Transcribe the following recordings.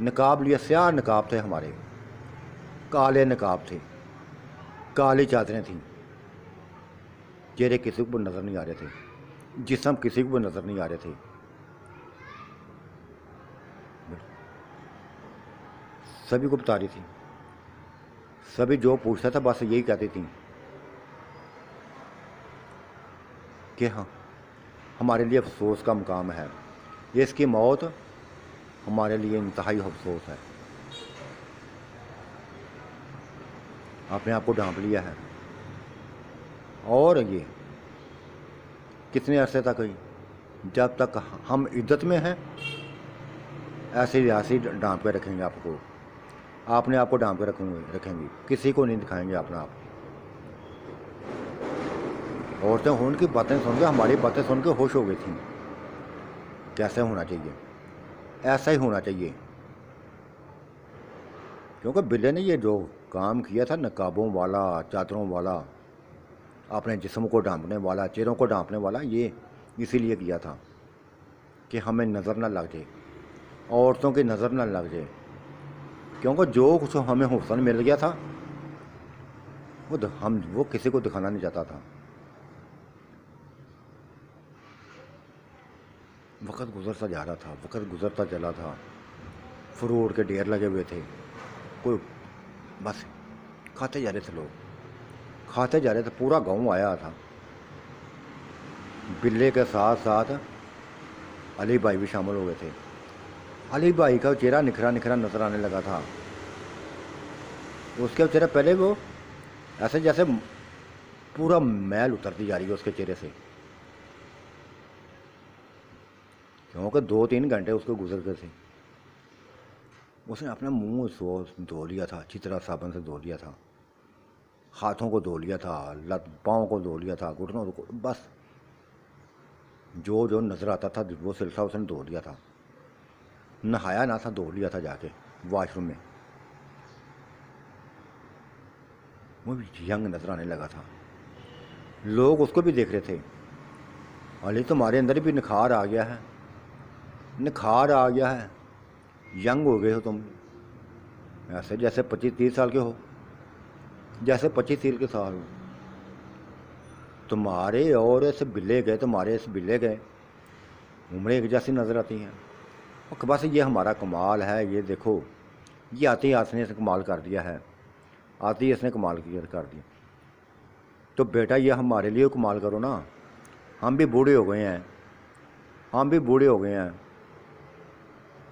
نقاب لیا، سیاہ نقاب تھے ہمارے، کالے نقاب تھے، کالی چادریں تھیں، چہرے کسی کو نظر نہیں آ رہے تھے، جسم کسی کو نظر نہیں آ رہے تھے. سبھی کو بتا رہی تھی، سبھی جو پوچھتا تھا بس یہی کہتی تھیں کہ ہاں ہمارے لیے افسوس کا مقام ہے، یہ اس کی موت ہمارے لیے انتہائی افسوس ہے. آپ نے آپ کو ڈھانپ لیا ہے. اور یہ کتنے عرصے تک ہوئی؟ جب تک ہم عدت میں ہیں ایسے ہی ڈھانپ کے رکھیں گے آپ کو. آپ نے آپ کو ڈھانپ کے رکھیں گی، کسی کو نہیں دکھائیں گے اپنا آپ. عورتیں ان کی باتیں سن کے، ہماری باتیں سن کے خوش ہو گئی تھیں. کیسے ہونا چاہیے؟ ایسا ہی ہونا چاہیے. کیونکہ بلے نے یہ جو کام کیا تھا نقابوں والا، چادروں والا، اپنے جسم کو ڈھانپنے والا، چہروں کو ڈھانپنے والا، یہ اسی لیے کیا تھا کہ ہمیں نظر نہ لگ جائے، عورتوں کی نظر نہ لگ جائے. کیونکہ جو کچھ ہمیں حسن مل گیا تھا وہ کسی کو دکھانا نہیں چاہتا تھا. وقت گزرتا جا رہا تھا، وقت گزرتا چلا تھا. فروٹ کے ڈھیر لگے ہوئے تھے، کوئی بس کھاتے جا رہے تھے، لوگ کھاتے جا رہے تھے. پورا گاؤں آیا تھا. بلے کے ساتھ ساتھ علی بھائی بھی شامل ہو گئے تھے. علی بھائی کا چہرہ نکھرا نکھرا نظر آنے لگا تھا. اس کے چہرے پہلے وہ ایسے جیسے پورا میل اترتی جا رہی ہے اس کے چہرے سے، کیونکہ 2-3 گھنٹے اس کو گزر گئے تھے. اس نے اپنا منہ دھو لیا تھا، اچھی طرح صابن سے دھو لیا تھا، ہاتھوں کو دھو لیا تھا، پاؤں کو دھو لیا تھا، گھٹنوں کو، بس جو نظر آتا تھا وہ سلسلہ اس نے دھو لیا تھا. نہایا نہ تھا، دھو لیا تھا جا کے واش روم میں. وہ بھی ینگ نظر آنے لگا تھا. لوگ اس کو بھی دیکھ رہے تھے. علی تمہارے اندر بھی نکھار آ گیا ہے، نکھار آ گیا ہے، ینگ ہو گئے ہو تم، ایسے جیسے 25-30 سال کے ہو، جیسے 25 سال ہو. تمہارے اور اس بلے گئے، تمہارے اس بلے گئے عمریں ایک جیسی نظر آتی ہیں. بس یہ ہمارا کمال ہے، یہ دیکھو، یہ آتی نے اس نے کمال کر دیا ہے، آتی اس نے کمال کر دیا. تو بیٹا یہ ہمارے لیے کمال کرو نا. ہم بھی بوڑھے ہو گئے ہیں، ہم بھی بوڑھے ہو گئے ہیں.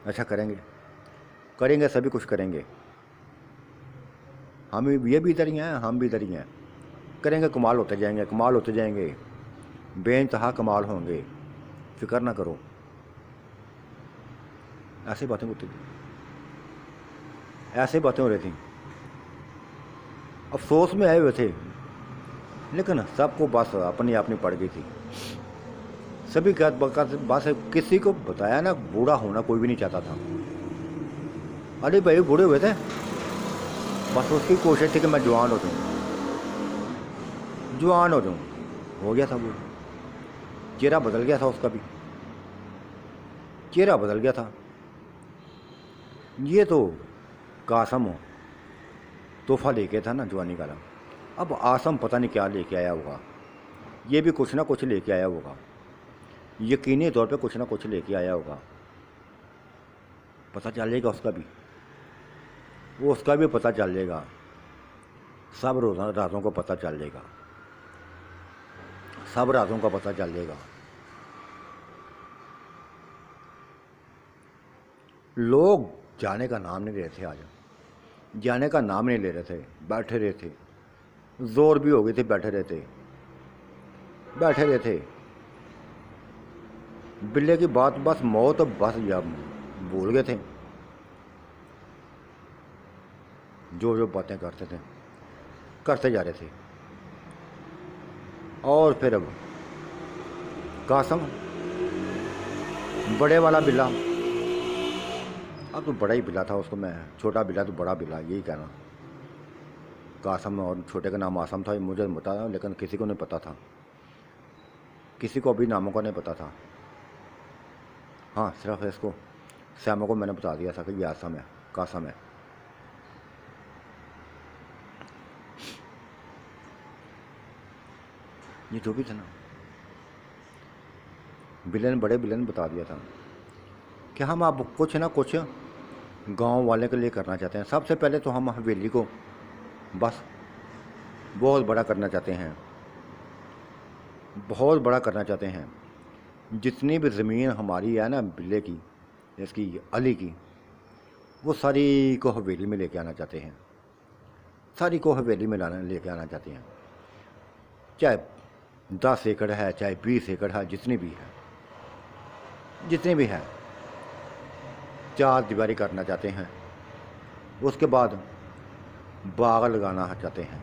اچھا کریں گے، سبھی کچھ کریں گے. ہم یہ بھی ادھر ہی ہیں، ہم بھی ادھر ہی ہیں. کریں گے، کمال ہوتے جائیں گے، کمال ہوتے جائیں گے، بے انتہا کمال ہوں گے، فکر نہ کرو. ایسی باتیں ہوتی تھیں، ایسی باتیں ہو رہی تھیں. افسوس میں آئے ہوئے تھے، لیکن سب کو بس اپنی پڑ گئی تھی. سبھی بس کسی کو بتایا نا، بوڑھا ہونا کوئی بھی نہیں چاہتا تھا. علی بھائی بوڑھے ہوئے تھے، بس اس کی کوشش تھی کہ میں جوان ہو جاؤں، جوان ہو جاؤں. ہو گیا تھا وہ، چہرہ بدل گیا تھا اس کا بھی، چہرہ بدل گیا تھا. یہ تو قاسم تحفہ لے کے تھا نا جوانی کا. اب آسم پتہ نہیں کیا لے کے آیا ہوگا، یہ بھی کچھ نہ کچھ لے کے آیا ہوگا، یقینی طور پہ کچھ نہ کچھ لے کے آیا ہوگا. پتہ چلے گا اس کا بھی، وہ اس کا بھی پتہ چل جائے گا. سب رازوں کو پتہ چل جائے گا، سب رازوں کا پتہ چل جائے گا. لوگ جانے کا نام نہیں لے رہے تھے، آج جانے کا نام نہیں لے رہے تھے. بیٹھے رہے تھے، زور بھی ہو گئی تھی، بیٹھے رہے تھے. بلے کی بات بس موت بس یا بھول گئے تھے. جو باتیں کرتے تھے کرتے جا رہے تھے. اور پھر اب قاسم بڑے والا بلا، اب تو بڑا ہی بلا تھا اس کو، میں چھوٹا بلا تو بڑا بلا یہی کہنا. قاسم اور چھوٹے کا نام آسم تھا، مجھے بتا، لیکن کسی کو نہیں پتا تھا، کسی کو ابھی ناموں کا نہیں پتا تھا. ہاں صرف اس کو سیما کو میں نے بتا دیا تھا کہ یہ آسم ہے، قاسم ہے۔ یہ جو بھی تھا نا، بڑے بلن نے بتا دیا تھا کہ ہم اب کچھ نہ کچھ گاؤں والے کے لیے کرنا چاہتے ہیں۔ سب سے پہلے تو ہم حویلی کو بس بہت بڑا کرنا چاہتے ہیں، بہت بڑا کرنا چاہتے ہیں۔ جتنی بھی زمین ہماری ہے نا بلے کی، اس کی علی کی، وہ ساری کو حویلی میں لے کے آنا چاہتے ہیں، ساری کو حویلی میں لے کے آنا چاہتے ہیں، چاہے 10 ایکڑ ہے، چاہے 20 ایکڑ ہے، جتنی بھی ہے، 4 دیواری کرنا چاہتے ہیں۔ اس کے بعد باغ لگانا چاہتے ہیں۔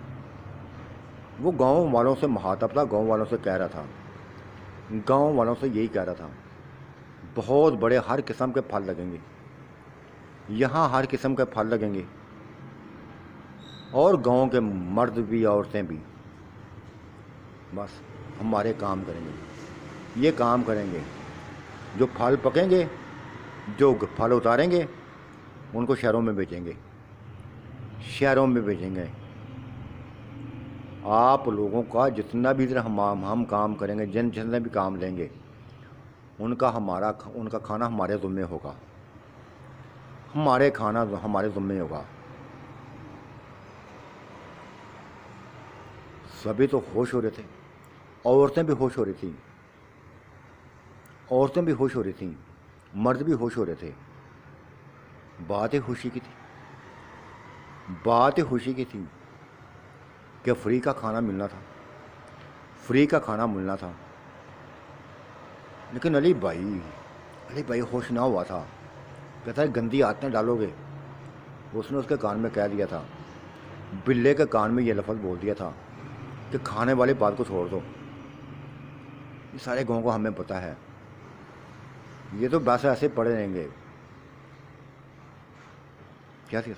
وہ گاؤں والوں سے مخاطب تھا، گاؤں والوں سے کہہ رہا تھا، گاؤں والوں سے یہی کہہ رہا تھا، بہت بڑے ہر قسم کے پھل لگیں گے یہاں، ہر قسم کے پھل لگیں گے، اور گاؤں کے مرد بھی عورتیں بھی بس ہمارے کام کریں گے، یہ کام کریں گے، جو پھل پکیں گے، جو پھل اتاریں گے، ان کو شہروں میں بیچیں گے، شہروں میں بیچیں گے۔ آپ لوگوں کا جتنا بھی ہم کام کریں گے، جتنے بھی کام لیں گے، ان کا کھانا ہمارے ذمے ہوگا، ہمارے ذمے ہوگا۔ سبھی تو خوش ہو رہے تھے، عورتیں بھی خوش ہو رہی تھیں، مرد بھی خوش ہو رہے تھے۔ بات ہی خوشی کی تھی کہ فری کا کھانا ملنا تھا، لیکن علی بھائی خوش نہ ہوا تھا، کہتا ہے گندی عادتیں ڈالو گے۔ اس نے اس کے کان میں کہہ دیا تھا، بلے کے کان میں یہ لفظ بول دیا تھا کہ کھانے والی بات کو چھوڑ دو، یہ سارے گاؤں کو ہمیں پتہ ہے، یہ تو بس ایسے پڑے رہیں گے۔ کیا تھا؟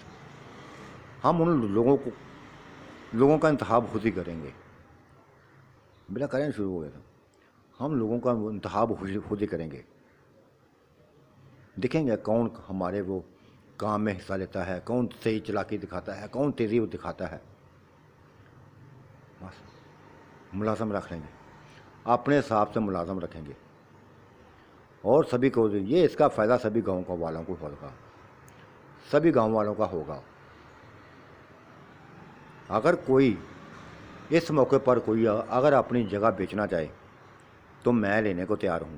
ہم ان لوگوں کا انتخاب خود ہی کریں گے۔ بلا کریں شروع ہو گیا تھا، ہم لوگوں کا انتخاب خود ہی کریں گے، دیکھیں گے کون ہمارے وہ کام میں حصہ لیتا ہے، کون صحیح چلاکی دکھاتا ہے، کون تیزی دکھاتا ہے۔ بس ملازم رکھ لیں گے، اپنے حساب سے ملازم رکھیں گے، اور سبھی کو یہ اس کا فائدہ سبھی گاؤں والوں کو ہوگا، سبھی گاؤں والوں کا ہوگا۔ اگر کوئی اس موقع پر کوئی اگر اپنی جگہ بیچنا چاہے تو میں لینے کو تیار ہوں،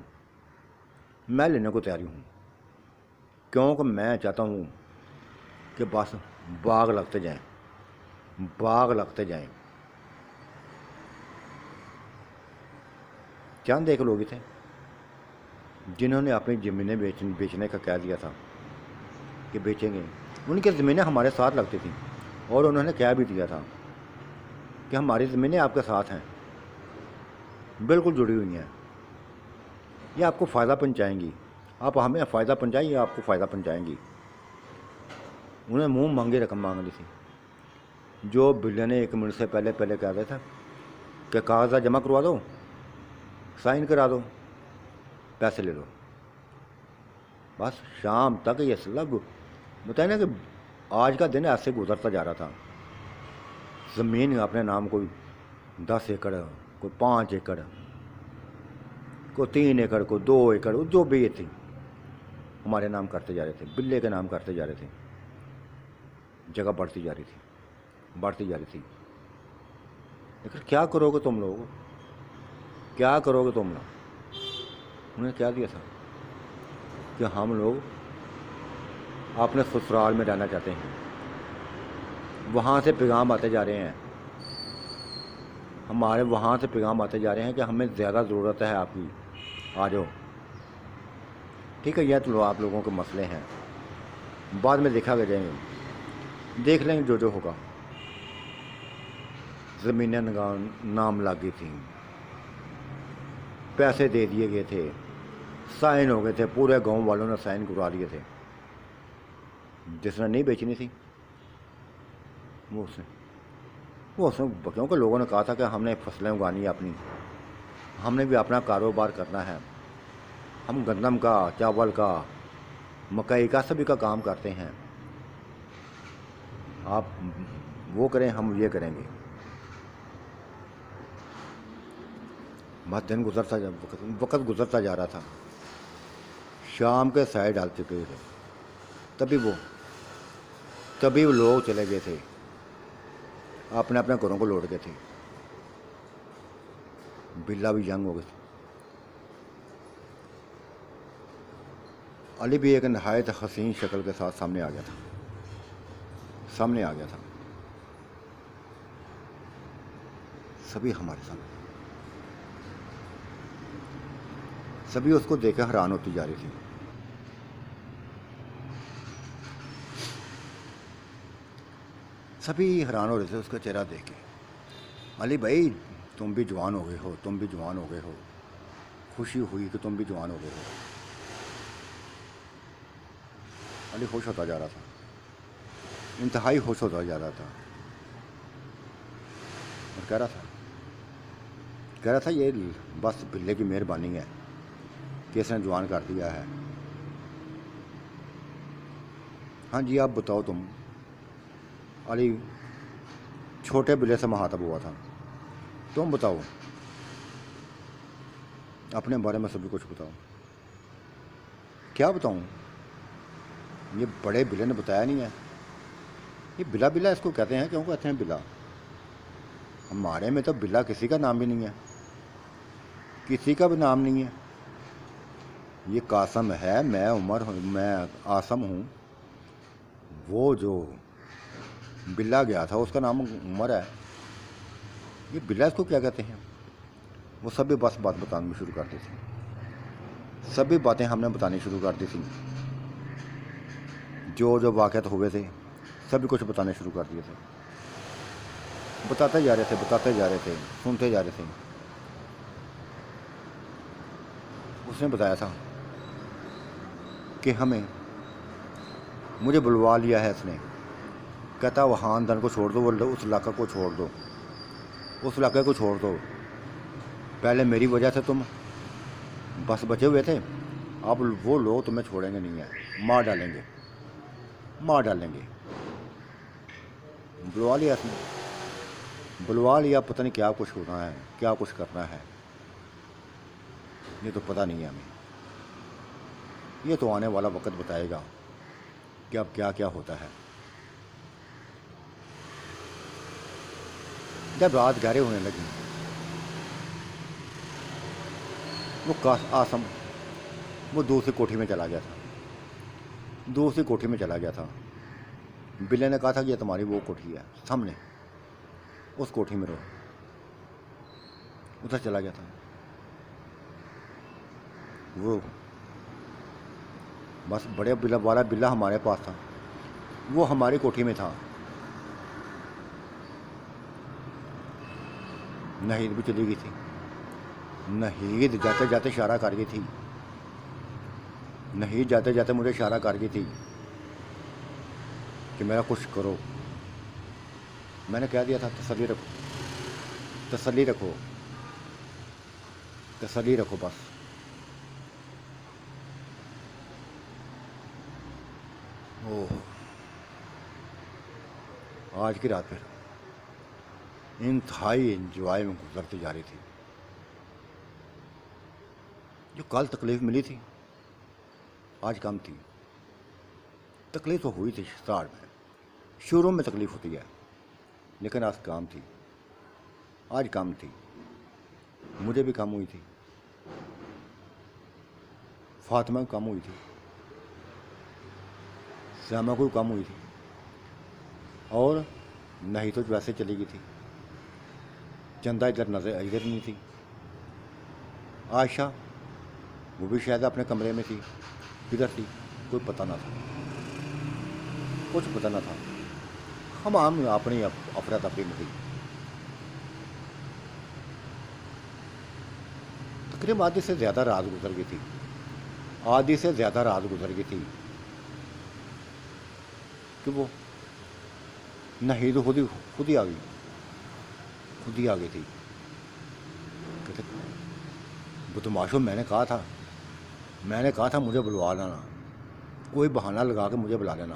کیونکہ میں چاہتا ہوں کہ بس باغ لگتے جائیں۔ چند ایک لوگ تھے جنہوں نے اپنی زمینیں بیچنے کا کہہ دیا تھا کہ بیچیں گے، ان کی زمینیں ہمارے ساتھ لگتی تھیں، اور انہوں نے کہہ بھی دیا تھا کہ ہماری زمینیں آپ کے ساتھ ہیں، بالکل جڑی ہوئی ہیں، یہ آپ کو فائدہ پہنچائیں گی، آپ ہمیں فائدہ پہنچائیں، یہ آپ کو فائدہ پہنچائیں گی۔ انہیں منہ مانگی رقم مانگ لی تھی، جو بلے نے 1 منٹ سے پہلے کہہ دیا تھا کہ کاغذات جمع کروا دو، سائن کرا دو، پیسے لے لو۔ بس شام تک یہ سلب بتائیں نا کہ آج کا دن ایسے گزرتا جا رہا تھا۔ زمین اپنے نام کوئی 10 ایکڑ، کوئی 5 ایکڑ، کوئی 3 ایکڑ، کوئی 2 ایکڑ، جو بھی یہ تھی ہمارے نام کرتے جا رہے تھے، بلے کے نام کرتے جا رہے تھے۔ جگہ بڑھتی جا رہی تھی، لیکن کیا کرو گے تم لوگ؟ انہوں نے کیا دیا تھا کہ ہم لوگ اپنے سسرال میں رہنا چاہتے ہیں، وہاں سے پیغام آتے جا رہے ہیں، ہمارے وہاں سے پیغام آتے جا رہے ہیں کہ ہمیں زیادہ ضرورت ہے آپ کی، آ جاؤ۔ ٹھیک ہے، یہ تو آپ لوگوں کے مسئلے ہیں، بعد میں دیکھ لیں گے جو ہوگا۔ زمینیں نام لگ گئی تھیں، پیسے دے دیے گئے تھے، سائن ہو گئے تھے، پورے گاؤں والوں نے سائن کروا لیے تھے۔ جس نے نہیں بیچنی تھی وہ اس نے کیونکہ لوگوں نے کہا تھا کہ ہم نے فصلیں اگانی ہے اپنی، ہم نے بھی اپنا کاروبار کرنا ہے، ہم گندم کا، چاول کا، مکئی کا سبھی کا کام کرتے ہیں، آپ وہ کریں ہم یہ کریں گے. بس دن گزرتا وقت گزرتا جا رہا تھا. شام کے سائے ڈال چکے تھے، تبھی وہ لوگ چلے گئے تھے، اپنے اپنے گھروں کو لوٹ گئے تھے. بلا بھی جنگ ہو گئے تھے. علی بھی ایک نہایت حسین شکل کے ساتھ سامنے آ گیا تھا. سبھی ہمارے سامنے، سبھی اس کو دیکھ کر حیران ہوتی جا رہی تھی. سبھی حیران ہو رہے تھے اس کا چہرہ دیکھ کے. علی بھائی تم بھی جوان ہو گئے ہو، خوشی ہوئی کہ تم بھی جوان ہو گئے ہو. علی خوش ہوتا جا رہا تھا، انتہائی خوش ہوتا جا رہا تھا. اور کہہ رہا تھا یہ بس بلے کی مہربانی ہے کہ اس نے جوان کر دیا ہے. ہاں جی آپ بتاؤ تم. علی چھوٹے بلے سے مخاطب ہوا تھا. تم بتاؤ اپنے بارے میں سبھی کچھ بتاؤ. کیا بتاؤں؟ یہ بڑے بلے نے بتایا نہیں ہے. یہ بلا اس کو کہتے ہیں. کیوں کہتے ہیں بلا؟ ہمارے میں تو بلا کسی کا نام بھی نہیں ہے، کسی کا بھی نام نہیں ہے. یہ قاسم ہے، میں عمر ہوں، میں عاصم ہوں. وہ جو بلا گیا تھا اس کا نام عمر ہے. یہ بلا اس کو کیا کہتے ہیں؟ وہ سبھی بس بات بتانا شروع کر دی تھی. سبھی باتیں ہم نے بتانی شروع کر دی تھی. جو واقعات ہوئے تھے سبھی کچھ بتانے شروع کر دیے تھے. بتاتے جا رہے تھے، سنتے جا رہے تھے. اس نے بتایا تھا کہ مجھے بلوا لیا ہے اس نے. کہتا وہ خاندان کو چھوڑ دو، اس علاقے کو چھوڑ دو. پہلے میری وجہ سے تم بس بچے ہوئے تھے، اب وہ لوگ تمہیں چھوڑیں گے نہیں ہیں، مار ڈالیں گے. بلوا لیا پتہ نہیں کیا کچھ ہونا ہے، کیا کچھ کرنا ہے، یہ تو پتہ نہیں ہے ہمیں. یہ تو آنے والا وقت بتائے گا کہ اب کیا کیا ہوتا ہے. جب رات گہرے ہونے لگی، آسم وہ دوسری کوٹھی میں چلا گیا تھا. بلے نے کہا تھا کہ یہ تمہاری وہ کوٹھی ہے سامنے، اس کوٹھی میں رہو. ادھر چلا گیا تھا. وہ بس بڑے بلا والا بلا ہمارے پاس تھا، وہ ہماری کوٹھی میں تھا. نہید بھی چلی گئی تھی. نہید جاتے جاتے اشارہ کر گئی تھی کہ میرا کچھ کرو. میں نے کہہ دیا تھا تسلی رکھو بس. آج کی رات پھر انتہائی انجوائے میں گزرتی جا رہی تھی. جو کل تکلیف ملی تھی آج کم تھی. تکلیف تو ہوئی تھی اسٹارٹ میں، شروع میں تکلیف ہوتی ہے، لیکن آج کم تھی. مجھے بھی کم ہوئی تھی، فاطمہ کو کم ہوئی تھی، سیما کو کم ہوئی تھی، اور نہیں تو ویسے چلی گئی تھی. چندہ ادھر نہیں تھی. عائشہ وہ بھی شاید اپنے کمرے میں تھی. کدھر تھی کوئی پتہ نہ تھا، کچھ پتہ نہ تھا. ہم اپنی افراتفری میں تھی. تقریباً آدھی سے زیادہ رات گزر گئی تھی کہ وہ نہید خود ہی آ گئی تھی. کہتے بدماشو میں نے کہا تھا مجھے بلوا لانا. کوئی بہانہ لگا کے مجھے بلا لینا.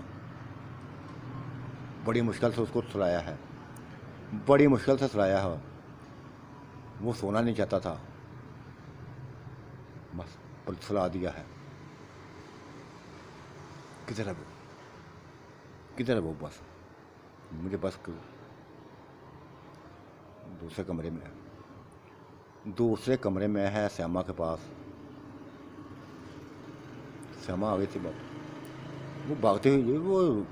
بڑی مشکل سے اس کو سلایا ہے, بڑی مشکل سے سلایا ہے. وہ سونا نہیں چاہتا تھا, بس سلا دیا ہے. کدھر ہے وہ, کدھر ہے وہ؟ بس مجھے بس دوسرے کمرے میں ہے, دوسرے کمرے میں ہے سیما کے پاس. سیما آ گئی تھی بات, وہ بھاگتی ہوئی, وہ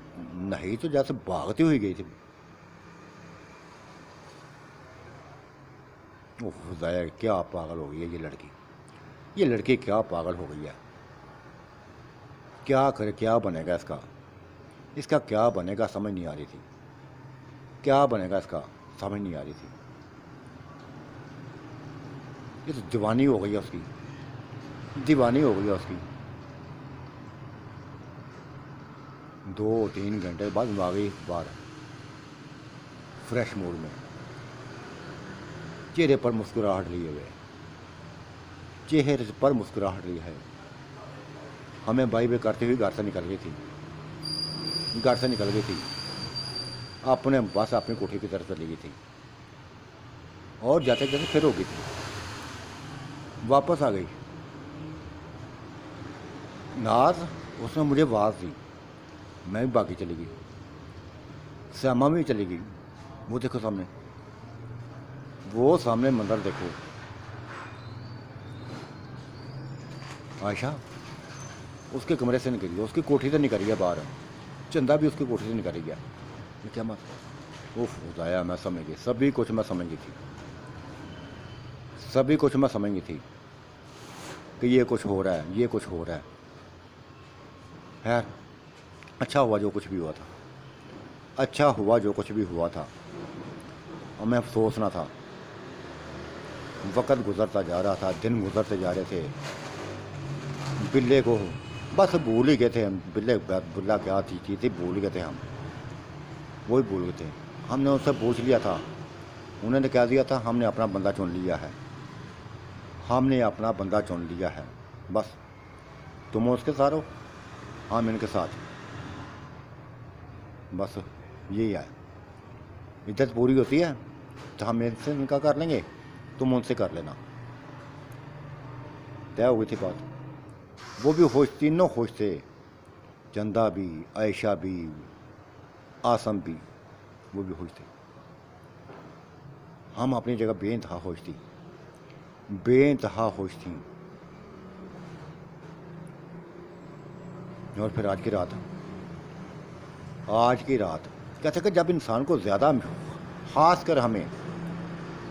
نہیں تو جیسے بھاگتی ہوئی گئی تھی. وہ خدایا کیا پاگل ہو گئی ہے یہ لڑکی, یہ لڑکی کیا پاگل ہو گئی ہے. کیا کرے, کیا بنے گا اس کا کیا بنے گا سمجھ نہیں آ رہی تھی. کیا بنے گا اس کا سمجھ نہیں آ رہی تھی. یہ تو دیوانی ہو گئی ہے اس کی, دیوانی ہو گئی ہے اس کی. 2-3 گھنٹے بعد آ گئی باہر فریش موڈ میں, چہرے پر مسکراہٹ لیے ہوئے, چہرے پر مسکراہٹ لی ہے. ہمیں بائی بے کرتے ہوئے گھر سے نکل گئی تھی, گھر سے نکل گئی تھی, اپنے بس اپنی کوٹھی کی طرف چلی گئی تھی. اور جاتے جاتے پھر ہو گئی تھی, واپس آ گئی. ناز اس نے مجھے آواز دی, میں بھی باقی چلی گئی. سیما بھی چلی گئی. وہ دیکھو سامنے, وہ سامنے منظر دیکھو. عائشہ اس کے کمرے سے نکلی ہے, اس کی کوٹھی سے نکل گیا باہر. چندہ بھی اس کی کوٹھی سے نکل گیا. یہ کیا مت اوف خدایا, میں سمجھ گئی, سبھی کچھ میں سمجھ گئی تھی, سبھی کچھ میں سمجھ گئی تھی کہ یہ کچھ ہو رہا ہے, یہ کچھ ہو رہا ہے. خیر اچھا ہوا جو کچھ بھی ہوا تھا, اچھا ہوا جو کچھ بھی ہوا تھا. ہمیں افسوس نہ تھا. وقت گزرتا جا رہا تھا, دن گزرتے جا رہے تھے. بلے کو بس بھول ہی گئے تھے ہم. بلا کیا چیز تھی, بھول گئے تھے ہم, وہی بھول گئے تھے. ہم نے ان سے پوچھ لیا تھا, انہوں نے کہہ دیا تھا ہم نے اپنا بندہ چن لیا ہے, ہم نے اپنا بندہ چن لیا ہے. بس تم اس کے ساتھ ہو, ہم ان کے ساتھ. بس یہی ہے. عدت پوری ہوتی ہے تو ہم ان سے نکاح کر لیں گے, تم ان سے کر لینا. طے ہو گئی تھی بات. وہ بھی خوش, تینوں خوش تھے, چندہ بھی, عائشہ بھی, آسم بھی, وہ بھی خوش تھے. ہم اپنی جگہ بے انتہا خوش تھی, بے انتہا خوش تھیں. اور پھر آج کی رات کہتے کہ جب انسان کو زیادہ, خاص کر ہمیں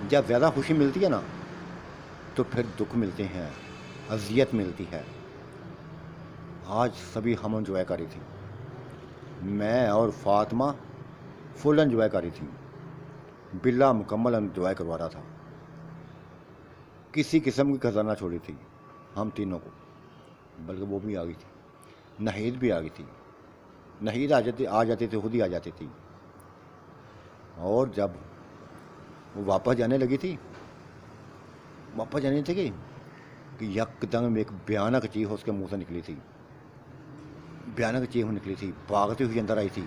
جب زیادہ خوشی ملتی ہے نا, تو پھر دکھ ملتے ہیں, اذیت ملتی ہے. آج سبھی ہم انجوائے کر رہی تھی, میں اور فاطمہ فل انجوائے کر رہی تھی. بلا مکمل انجوائے کروا رہا تھا, کسی قسم کی خزانہ چھوڑی تھی ہم تینوں کو. بلکہ وہ بھی آ گئی تھی, نہید بھی آ گئی تھی. نہید آ جاتی تھی, خود ہی آ جاتی تھی. اور جب وہ واپس جانے لگی تھی, واپس جانے تھے کہ یک دم ایک بھیانک چیخ اس کے منہ سے نکلی تھی, بھیانک چیخ نکلی تھی. بھاگتی ہوئی اندر آئی تھی.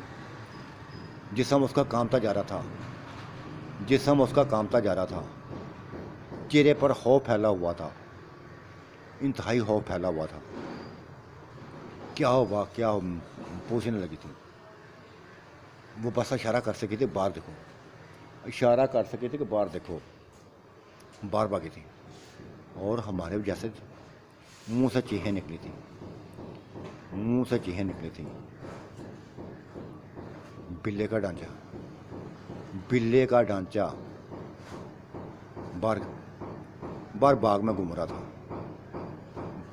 جسم اس کا کامتا جا رہا تھا, جسم اس کا کامتا جا رہا تھا. چہرے پر خوف پھیلا ہوا تھا, انتہائی خوف پھیلا ہوا تھا. کیا ہوا, کیا پوچھنے لگی تھی. وہ بس اشارہ کر سکی تھی, باہر دیکھو, اشارہ کر سکی تھی کہ باہر دیکھو. باہر بھاگی تھی. اور ہمارے جیسے منہ سے چیخیں نکلی تھی, منہ سے چیخیں نکلی تھی. بلے کا ڈھانچہ, بلے کا ڈھانچہ بار باغ میں گھوم رہا تھا,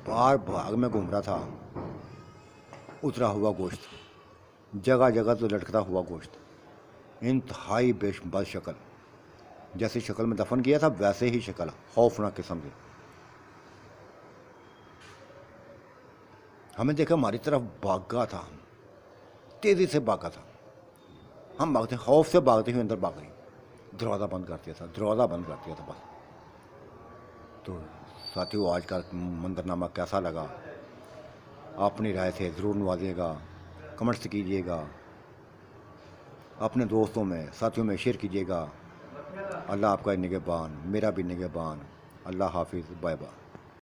بار باغ میں گھوم رہا تھا. اترا ہوا گوشت, جگہ جگہ تو لٹکتا ہوا گوشت, انتہائی بد شکل. جیسی شکل میں دفن کیا تھا ویسے ہی شکل, خوفناک قسم کی. ہمیں دیکھا ہماری طرف بھاگا تھا, تیزی سے بھاگا تھا. ہم بھاگتے, خوف سے بھاگتے ہوئے اندر بھاگ گئی. دروازہ بند کر دیا تھا, دروازہ بند کر دیا تھا بس. تو ساتھیوں, آج کا منظرنامہ کیسا لگا اپنی رائے سے ضرور نوازیے گا، کمنٹس کیجیے گا، اپنے دوستوں میں ساتھیوں میں شیئر کیجیے گا۔ اللہ آپ کا نگہبان، میرا بھی نگہبان۔ اللہ حافظ، بائے بائے۔